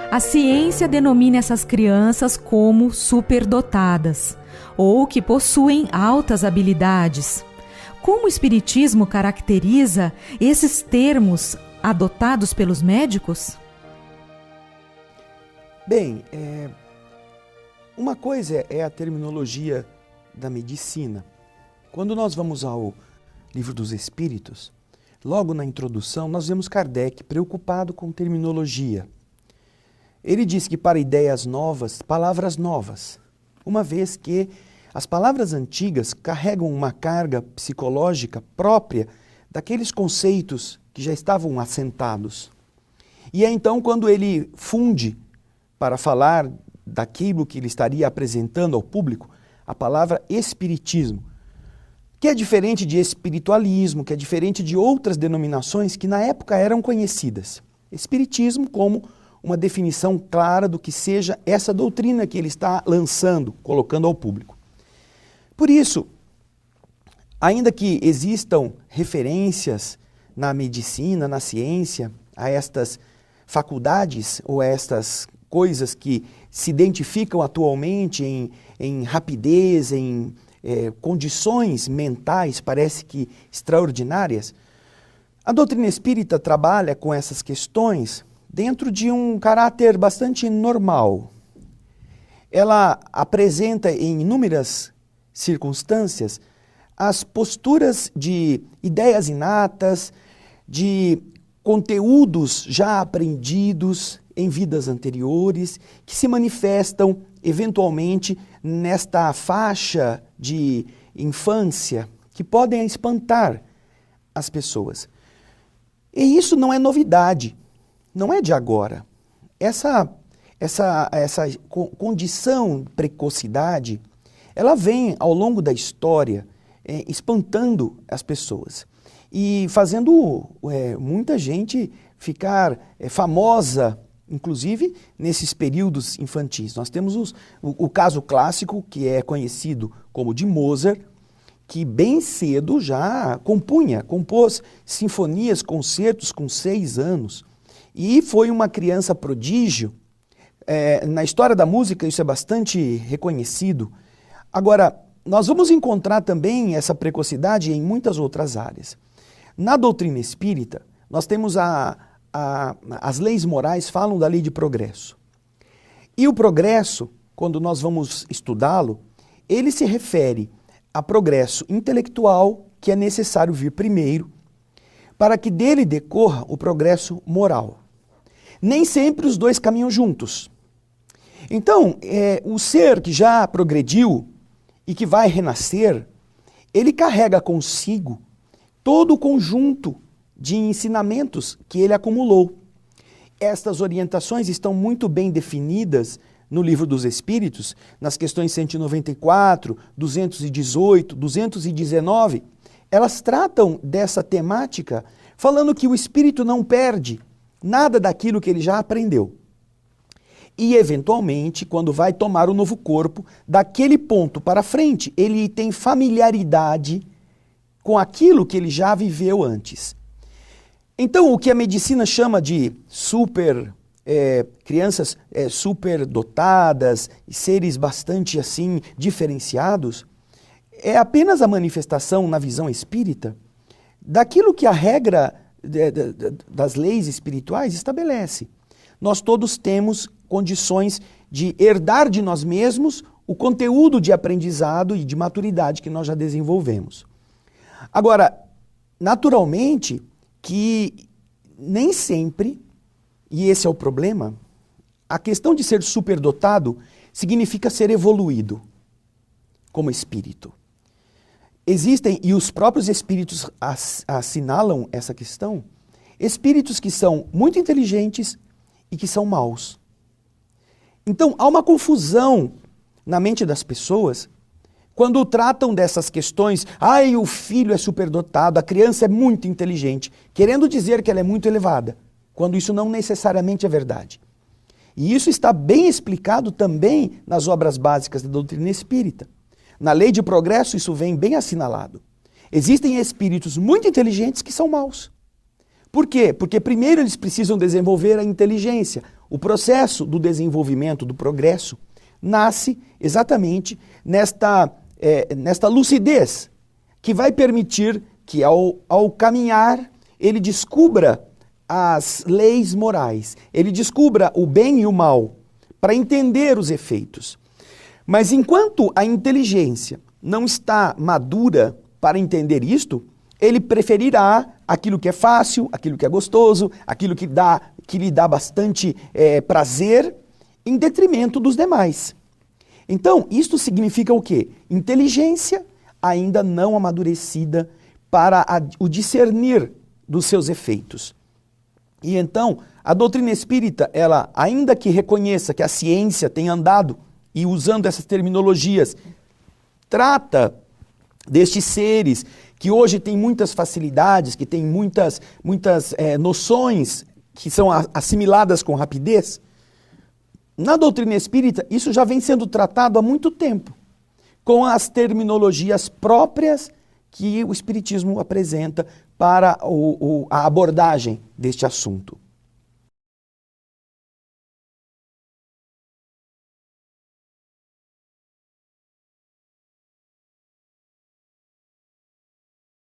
A ciência denomina essas crianças como superdotadas, ou que possuem altas habilidades. Como o Espiritismo caracteriza esses termos adotados pelos médicos? Bem, uma coisa é a terminologia da medicina. Quando nós vamos ao Livro dos Espíritos, logo na introdução, nós vemos Kardec preocupado com terminologia. Ele diz que para ideias novas, palavras novas, uma vez que as palavras antigas carregam uma carga psicológica própria daqueles conceitos que já estavam assentados. E é então quando ele funde para falar daquilo que ele estaria apresentando ao público, a palavra espiritismo, que é diferente de espiritualismo, que é diferente de outras denominações que na época eram conhecidas. Espiritismo como uma definição clara do que seja essa doutrina que ele está lançando, colocando ao público. Por isso, ainda que existam referências na medicina, na ciência, a estas faculdades ou a estas coisas que se identificam atualmente em rapidez, em condições mentais, parece que extraordinárias, a doutrina espírita trabalha com essas questões dentro de um caráter bastante normal. Ela apresenta em inúmeras circunstâncias as posturas de ideias inatas, de conteúdos já aprendidos em vidas anteriores, que se manifestam eventualmente nesta faixa de infância, que podem espantar as pessoas. E isso não é novidade, não é de agora. Essa condição de precocidade, ela vem ao longo da história espantando as pessoas e fazendo muita gente ficar famosa, inclusive nesses períodos infantis. Nós temos o caso clássico, que é conhecido como de Mozart, que bem cedo já compôs sinfonias, concertos com 6 anos, e foi uma criança prodígio. Na história da música isso é bastante reconhecido. Agora, nós vamos encontrar também essa precocidade em muitas outras áreas. Na doutrina espírita, nós temos as leis morais falam da lei de progresso. E o progresso, quando nós vamos estudá-lo, ele se refere a progresso intelectual, que é necessário vir primeiro, para que dele decorra o progresso moral. Nem sempre os dois caminham juntos. Então, o ser que já progrediu e que vai renascer, ele carrega consigo todo o conjunto de ensinamentos que ele acumulou. Estas orientações estão muito bem definidas no Livro dos Espíritos, nas questões 194, 218, 219. Elas tratam dessa temática, falando que o espírito não perde nada daquilo que ele já aprendeu. E, eventualmente, quando vai tomar o novo corpo, daquele ponto para frente, ele tem familiaridade com aquilo que ele já viveu antes. Então, o que a medicina chama de crianças superdotadas, seres bastante assim diferenciados, é apenas a manifestação na visão espírita daquilo que a regra das leis espirituais estabelece. Nós todos temos condições de herdar de nós mesmos o conteúdo de aprendizado e de maturidade que nós já desenvolvemos. Agora, naturalmente, que nem sempre, e esse é o problema, a questão de ser superdotado significa ser evoluído como espírito. Existem, e os próprios espíritos assinalam essa questão, espíritos que são muito inteligentes e que são maus. Então, há uma confusão na mente das pessoas quando tratam dessas questões. O filho é superdotado, a criança é muito inteligente, querendo dizer que ela é muito elevada, quando isso não necessariamente é verdade. E isso está bem explicado também nas obras básicas da doutrina espírita. Na lei de progresso isso vem bem assinalado. Existem espíritos muito inteligentes que são maus. Por quê? Porque primeiro eles precisam desenvolver a inteligência. O processo do desenvolvimento, do progresso, nasce exatamente nesta lucidez que vai permitir que ao caminhar ele descubra as leis morais, ele descubra o bem e o mal, para entender os efeitos. Mas enquanto a inteligência não está madura para entender isto, ele preferirá aquilo que é fácil, aquilo que é gostoso, aquilo que lhe dá bastante prazer, em detrimento dos demais. Então, isto significa o quê? Inteligência ainda não amadurecida para o discernir dos seus efeitos. E então, a doutrina espírita, ela, ainda que reconheça que a ciência tem andado e usando essas terminologias, trata destes seres que hoje têm muitas facilidades, que têm muitas noções que são assimiladas com rapidez. Na doutrina espírita, isso já vem sendo tratado há muito tempo, com as terminologias próprias que o espiritismo apresenta para a abordagem deste assunto.